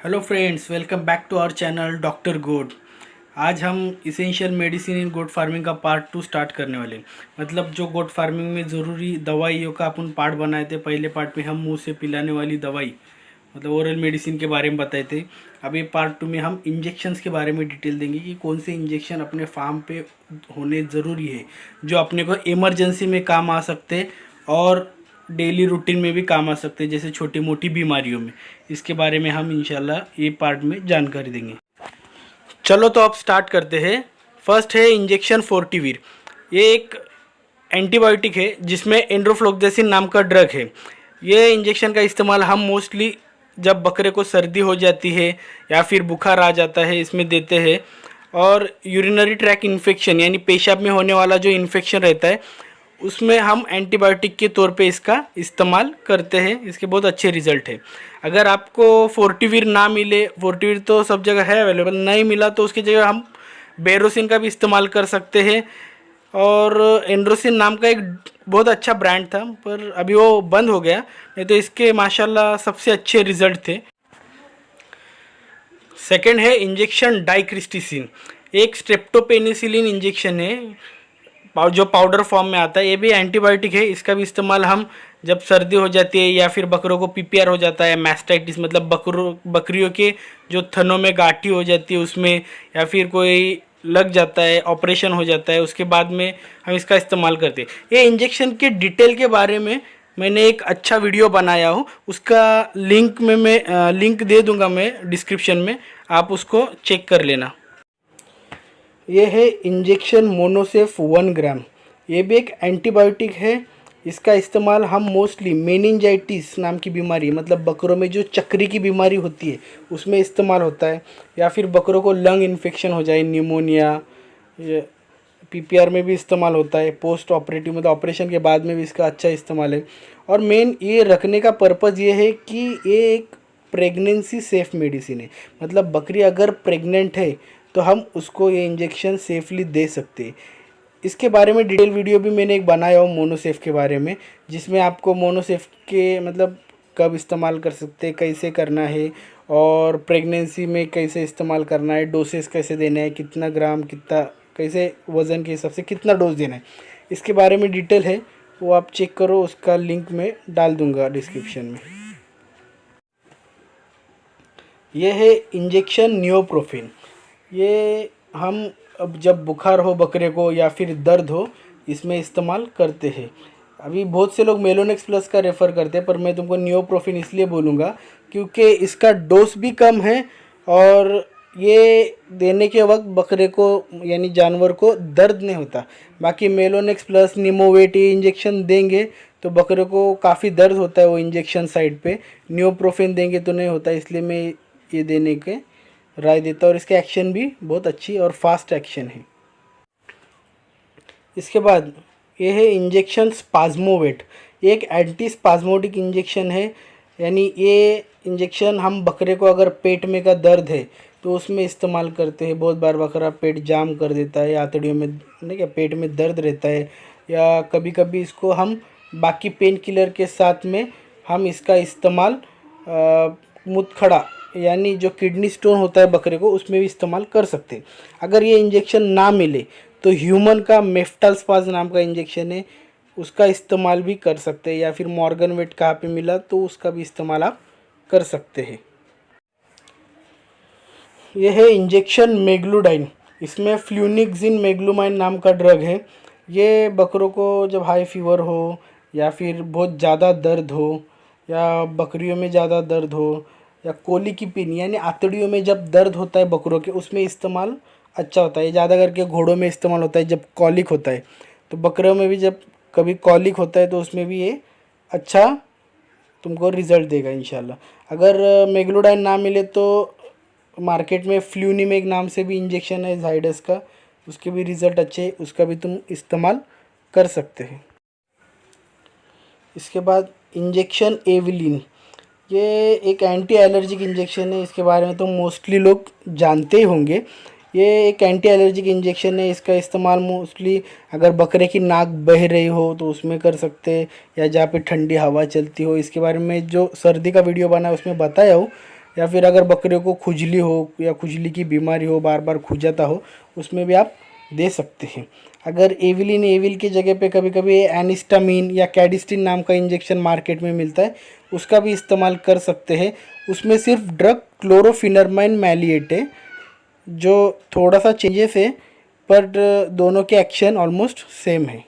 Hello friends, welcome back to our channel doctor गोड। आज हम essential medicine in goat farming का part 2 start करने वाले हैं। मतलब जो गोट फार्मिंग में ज़रूरी दवाइयों का अपन पार्ट बनाए थे। पहले पार्ट में हम मुंह से पिलाने वाली दवाई मतलब ओरल मेडिसिन के बारे में बताए थे। अब ये पार्ट 2 में हम इंजेक्शंस के बारे में डिटेल देंगे कि कौन से इंजेक्शन अपने फार्म पे होने ज़रूरी है, जो अपने को इमरजेंसी में काम आ सकते हैं और डेली रूटीन में भी काम आ सकते हैं, जैसे छोटी मोटी बीमारियों में। इसके बारे में हम इंशाल्लाह ये पार्ट में जानकारी देंगे। चलो तो अब स्टार्ट करते हैं। फर्स्ट है इंजेक्शन फोर्टिवीर। ये एक एंटीबायोटिक है जिसमें एंड्रोफ्लोक्सेसिन नाम का ड्रग है। ये इंजेक्शन का इस्तेमाल हम मोस्टली जब बकरे को सर्दी हो जाती है या फिर बुखार आ जाता है इसमें देते हैं। और यूरिनरी ट्रैक इन्फेक्शन यानी पेशाब में होने वाला जो इन्फेक्शन रहता है उसमें हम एंटीबायोटिक के तौर पे इसका इस्तेमाल करते हैं। इसके बहुत अच्छे रिजल्ट है। अगर आपको फोर्टिवीर ना मिले, फोर्टिवीर तो सब जगह है अवेलेबल, नहीं मिला तो उसकी जगह हम बेरोसिन का भी इस्तेमाल कर सकते हैं। और एंड्रोसिन नाम का एक बहुत अच्छा ब्रांड था पर अभी वो बंद हो गया, नहीं तो इसके माशाल्लाह सबसे अच्छे रिजल्ट थे। सेकेंड है इंजेक्शन डाइक्रिस्टिसिन। एक स्ट्रेप्टोपेनिसिलिन इंजेक्शन है जो पाउडर फॉर्म में आता है। ये भी एंटीबायोटिक है। इसका भी इस्तेमाल हम जब सर्दी हो जाती है या फिर बकरों को पीपीआर हो जाता है, मैस्टाइटिस मतलब बकरियों के जो थनों में गाठी हो जाती है उसमें, या फिर कोई लग जाता है, ऑपरेशन हो जाता है, उसके बाद में हम इसका इस्तेमाल करते हैं। ये इंजेक्शन के डिटेल के बारे में मैंने एक अच्छा वीडियो बनाया हूँ, उसका लिंक में मैं लिंक दे दूँगा मैं डिस्क्रिप्शन में, आप उसको चेक कर लेना। ये है इंजेक्शन मोनोसेफ 1 ग्राम। ये भी एक एंटीबायोटिक है। इसका इस्तेमाल हम मोस्टली मेनिंजाइटिस नाम की बीमारी मतलब बकरों में जो चक्री की बीमारी होती है उसमें इस्तेमाल होता है, या फिर बकरों को लंग इन्फेक्शन हो जाए, निमोनिया, पीपीआर में भी इस्तेमाल होता है। पोस्ट ऑपरेटिव मतलब ऑपरेशन के बाद में भी इसका अच्छा इस्तेमाल है। और मेन ये रखने का पर्पज़ ये है कि ये एक प्रेगनेंसी सेफ मेडिसिन है। मतलब बकरी अगर प्रेग्नेंट है तो हम उसको ये इंजेक्शन सेफली दे सकते हैं। इसके बारे में डिटेल वीडियो भी मैंने एक बनाया हूँ मोनोसेफ के बारे में, जिसमें आपको मोनोसेफ के मतलब कब इस्तेमाल कर सकते हैं, कैसे करना है, और प्रेगनेंसी में कैसे इस्तेमाल करना है, डोसेस कैसे देना है, कितना ग्राम, कितना कैसे वज़न के हिसाब से कितना डोज देना है, इसके बारे में डिटेल है। वो आप चेक करो, उसका लिंक मैं डाल दूँगा डिस्क्रिप्शन में। यह है इंजेक्शन नियोप्रोफेन। ये हम अब जब बुखार हो बकरे को या फिर दर्द हो इसमें इस्तेमाल करते हैं। अभी बहुत से लोग मेलोनेक्स प्लस का रेफ़र करते हैं पर मैं तुमको नियोप्रोफेन इसलिए बोलूँगा क्योंकि इसका डोज भी कम है और ये देने के वक्त बकरे को यानी जानवर को दर्द नहीं होता। बाकी मेलोनेक्स प्लस, निमोवेट ये इंजेक्शन देंगे तो बकरे को काफ़ी दर्द होता है वो इंजेक्शन साइड पे। नियोप्रोफेन देंगे तो नहीं होता, इसलिए मैं ये देने के राय देता हूँ। और इसका एक्शन भी बहुत अच्छी और फास्ट एक्शन है। इसके बाद ये है इंजेक्शन स्पाज्मोवेट। ये एक एंटी स्पाज्मोटिक इंजेक्शन है। यानी ये इंजेक्शन हम बकरे को अगर पेट में का दर्द है तो उसमें इस्तेमाल करते हैं। बहुत बार बकरा पेट जाम कर देता है, आंतड़ियों में नहीं क्या पेट में दर्द रहता है, या कभी कभी इसको हम बाकी पेन किलर के साथ में हम इसका इस्तेमाल मुतखड़ा यानी जो किडनी स्टोन होता है बकरे को उसमें भी इस्तेमाल कर सकते हैं। अगर ये इंजेक्शन ना मिले तो ह्यूमन का मेफ्टाल्स्पाज नाम का इंजेक्शन है, उसका इस्तेमाल भी कर सकते हैं। या फिर मॉर्गनवेट कहाँ पे मिला तो उसका भी इस्तेमाल आप कर सकते हैं। यह है इंजेक्शन मेग्लूडाइन। इसमें फ्लूनिक्सिन मेग्लूमाइन नाम का ड्रग है। ये बकरों को जब हाई फीवर हो या फिर बहुत ज़्यादा दर्द हो या बकरियों में ज़्यादा दर्द हो या कोली की पिन यानी आंतड़ियों में जब दर्द होता है बकरों के, उसमें इस्तेमाल अच्छा होता है। ज़्यादा करके घोड़ों में इस्तेमाल होता है जब कॉलिक होता है, तो बकरियों में भी जब कभी कॉलिक होता है तो उसमें भी ये अच्छा तुमको रिज़ल्ट देगा इंशाल्लाह। अगर मेग्लोडाइन ना मिले तो मार्केट में फ्लूनिमेग नाम से भी इंजेक्शन है जाइडस का, उसके भी रिज़ल्ट अच्छे हैं, उसका भी तुम इस्तेमाल कर सकते हैं। इसके बाद इंजेक्शन एविलिन। ये एक एंटी एलर्जिक इंजेक्शन है। इसके बारे में तो मोस्टली लोग जानते ही होंगे। ये एक एंटी एलर्जिक इंजेक्शन है। इसका इस्तेमाल मोस्टली अगर बकरे की नाक बह रही हो तो उसमें कर सकते हैं, या जहाँ पे ठंडी हवा चलती हो। इसके बारे में जो सर्दी का वीडियो बना है उसमें बताया हूँ, या फिर अगर बकरियों को खुजली हो या खुजली की बीमारी हो, बार बार खुजाता हो, उसमें भी आप दे सकते हैं। अगर एविलिन एविल की जगह पे कभी कभी एनिस्टामिन या कैडिस्टिन नाम का इंजेक्शन मार्केट में मिलता है, उसका भी इस्तेमाल कर सकते हैं। उसमें सिर्फ ड्रग क्लोरोफिनरमाइन मैलिएट है, जो थोड़ा सा चेंजेस है, पर दोनों के एक्शन ऑलमोस्ट सेम है।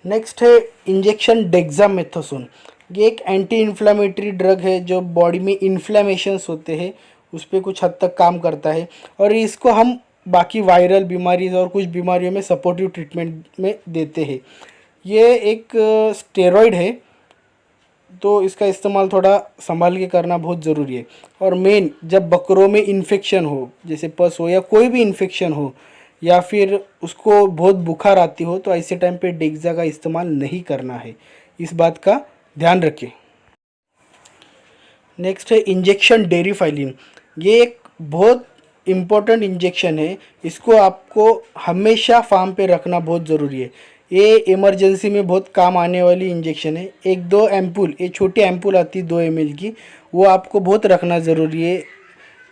नेक्स्ट है इंजेक्शन डेक्सामेथासोन। ये एक एंटी इन्फ्लामेटरी ड्रग है जो बॉडी में इन्फ्लामेशंस होते हैं उस पर कुछ हद तक काम करता है, और इसको हम बाकी वायरल बीमारी और कुछ बीमारियों में सपोर्टिव ट्रीटमेंट में देते हैं। ये एक स्टेरॉइड है, तो इसका इस्तेमाल थोड़ा संभाल के करना बहुत ज़रूरी है। और मेन, जब बकरों में इन्फेक्शन हो, जैसे पस हो या कोई भी इन्फेक्शन हो, या फिर उसको बहुत बुखार आती हो, तो ऐसे टाइम पे डेक्सा का इस्तेमाल नहीं करना है। इस बात का ध्यान रखें। नेक्स्ट है इंजेक्शन डेरिफाइलिन। ये एक बहुत इम्पोर्टेंट इंजेक्शन है, इसको आपको हमेशा फार्म पे रखना बहुत ज़रूरी है। ये इमरजेंसी में बहुत काम आने वाली इंजेक्शन है। एक दो एम्पूल, ये छोटी एम्पूल आती है 2 ml की, वो आपको बहुत रखना ज़रूरी है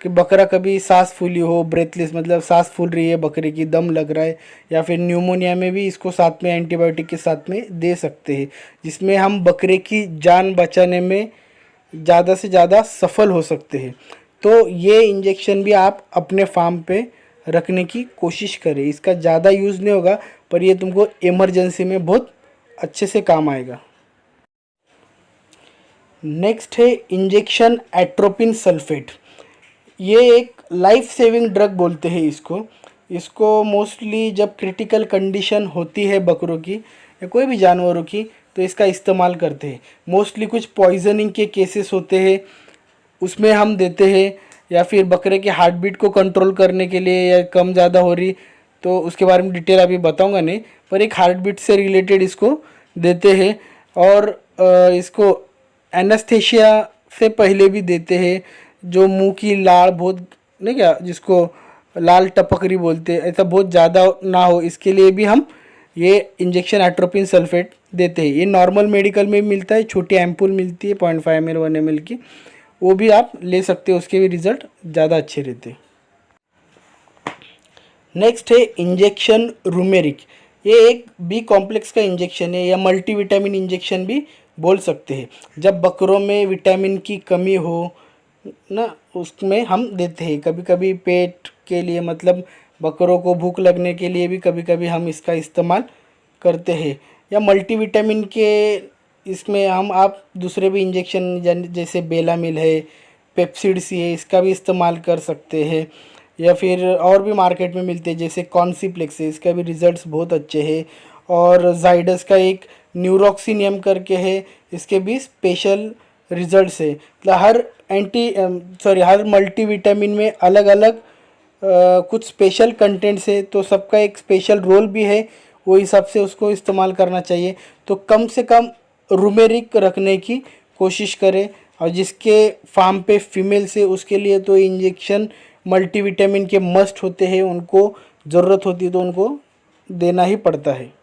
कि बकरा कभी सांस फूली हो, ब्रेथलेस मतलब सांस फूल रही है बकरे की, दम लग रहा है, या फिर न्यूमोनिया में भी इसको साथ में एंटीबायोटिक के साथ में दे सकते हैं, जिसमें हम बकरे की जान बचाने में ज़्यादा से ज़्यादा सफल हो सकते हैं। तो ये इंजेक्शन भी आप अपने फार्म पे रखने की कोशिश करें। इसका ज़्यादा यूज़ नहीं होगा, पर ये तुमको इमरजेंसी में बहुत अच्छे से काम आएगा। नेक्स्ट है इंजेक्शन एट्रोपिन सल्फेट। ये एक लाइफ सेविंग ड्रग बोलते हैं इसको मोस्टली जब क्रिटिकल कंडीशन होती है बकरों की या कोई भी जानवरों की, तो इसका इस्तेमाल करते हैं। मोस्टली कुछ पॉइजनिंग के केसेस होते हैं, उसमें हम देते हैं, या फिर बकरे के हार्ट बीट को कंट्रोल करने के लिए, या कम ज़्यादा हो रही, तो उसके बारे में डिटेल अभी बताऊंगा नहीं, पर एक हार्ट बीट से रिलेटेड इसको देते हैं। और इसको एनेस्थेशिया से पहले भी देते हैं। जो मुंह की लाल बहुत नहीं क्या, जिसको लाल टपकरी बोलते हैं, ऐसा बहुत ज़्यादा ना हो, इसके लिए भी हम ये इंजेक्शन एट्रोपिन सल्फेट देते हैं। ये नॉर्मल मेडिकल में मिलता है, छोटी एम्पूल मिलती है 0.5 ml 1 ml की, वो भी आप ले सकते हो, उसके भी रिज़ल्ट ज़्यादा अच्छे रहते हैं। नेक्स्ट है इंजेक्शन रूमेरिक। ये एक बी कॉम्प्लेक्स का इंजेक्शन है, या मल्टीविटामिन इंजेक्शन भी बोल सकते हैं। जब बकरों में विटामिन की कमी हो ना, उसमें हम देते हैं। कभी कभी पेट के लिए, मतलब बकरों को भूख लगने के लिए भी कभी कभी हम इसका इस्तेमाल करते हैं। या मल्टीविटामिन के इसमें हम आप दूसरे भी इंजेक्शन जैसे बेलामिल है, पेप्सिड सी है, इसका भी इस्तेमाल कर सकते हैं। या फिर और भी मार्केट में मिलते हैं जैसे कॉन्सीप्लेक्स है, इसका भी रिज़ल्ट्स बहुत अच्छे हैं। और जाइडस का एक न्यूरोक्सिनियम करके है, इसके भी स्पेशल रिजल्ट्स है। मतलब हर मल्टीविटामिन में अलग अलग कुछ स्पेशल कंटेंट्स है, तो सबका एक स्पेशल रोल भी है, वो हिसाब से उसको इस्तेमाल करना चाहिए। तो कम से कम रूमेरिक रखने की कोशिश करें। और जिसके फार्म पे फीमेल से, उसके लिए तो इंजेक्शन मल्टीविटामिन के मस्ट होते हैं, उनको ज़रूरत होती है तो उनको देना ही पड़ता है।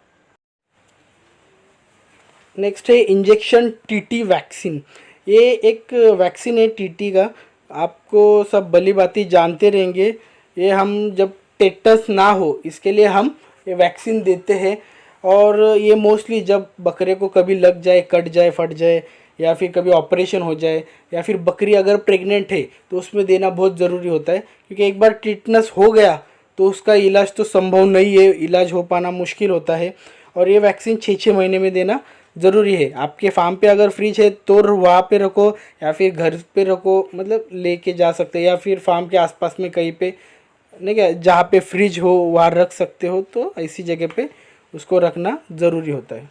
नेक्स्ट है इंजेक्शन टीटी वैक्सीन। ये एक वैक्सीन है टीटी का, आपको सब भली भांति जानते रहेंगे। ये हम जब टेटस ना हो, इसके लिए हम ये वैक्सीन देते हैं। और ये मोस्टली जब बकरे को कभी लग जाए, कट जाए, फट जाए, या फिर कभी ऑपरेशन हो जाए, या फिर बकरी अगर प्रेग्नेंट है, तो उसमें देना बहुत ज़रूरी होता है। क्योंकि एक बार टिटनस हो गया तो उसका इलाज तो संभव नहीं है, इलाज हो पाना मुश्किल होता है। और ये वैक्सीन 6-6 महीने में देना ज़रूरी है। आपके फार्म पे अगर फ्रिज है तो वहाँ पे रखो, या फिर घर पे रखो, मतलब लेके जा सकते हैं, या फिर फार्म के आसपास में कहीं पे नहीं क्या, जहाँ पे फ्रिज हो वहाँ रख सकते हो। तो ऐसी जगह पे उसको रखना ज़रूरी होता है।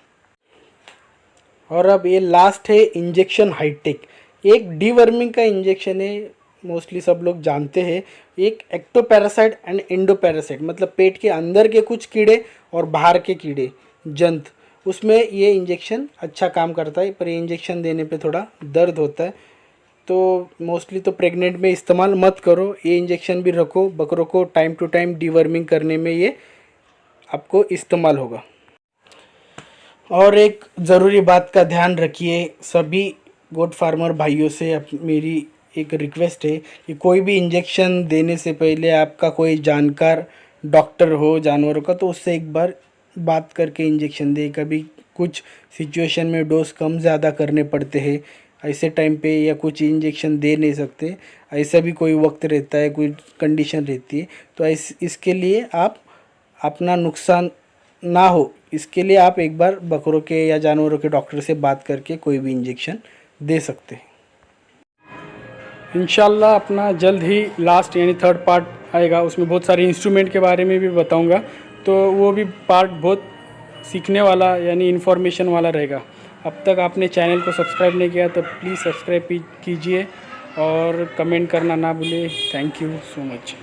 और अब ये लास्ट है इंजेक्शन हाईटेक। एक डीवर्मिंग का इंजेक्शन है, मोस्टली सब लोग जानते हैं। एक एक्टोपैरासाइट एंड एंडोपैरासाइट, मतलब पेट के अंदर के कुछ कीड़े और बाहर के कीड़े, जंत, उसमें ये इंजेक्शन अच्छा काम करता है। पर ये इंजेक्शन देने पे थोड़ा दर्द होता है, तो मोस्टली तो प्रेग्नेंट में इस्तेमाल मत करो। ये इंजेक्शन भी रखो, बकरों को टाइम टू टाइम डीवर्मिंग करने में ये आपको इस्तेमाल होगा। और एक ज़रूरी बात का ध्यान रखिए, सभी गोट फार्मर भाइयों से मेरी एक रिक्वेस्ट है कि कोई भी इंजेक्शन देने से पहले आपका कोई जानकार डॉक्टर हो जानवरों का, तो उससे एक बार बात करके इंजेक्शन दे। कभी कुछ सिचुएशन में डोज कम ज़्यादा करने पड़ते हैं, ऐसे टाइम पे या कुछ इंजेक्शन दे नहीं सकते, ऐसा भी कोई वक्त रहता है, कोई कंडीशन रहती है, तो इसके लिए आप अपना नुकसान ना हो, इसके लिए आप एक बार बकरों के या जानवरों के डॉक्टर से बात करके कोई भी इंजेक्शन दे सकते हैं। इंशाल्लाह अपना जल्द ही लास्ट यानी थर्ड पार्ट आएगा, उसमें बहुत सारे इंस्ट्रूमेंट के बारे में भी बताऊंगा, तो वो भी पार्ट बहुत सीखने वाला यानी इन्फॉर्मेशन वाला रहेगा। अब तक आपने चैनल को सब्सक्राइब नहीं किया तो प्लीज़ सब्सक्राइब कीजिए और कमेंट करना ना भूलिए। Thank you so much.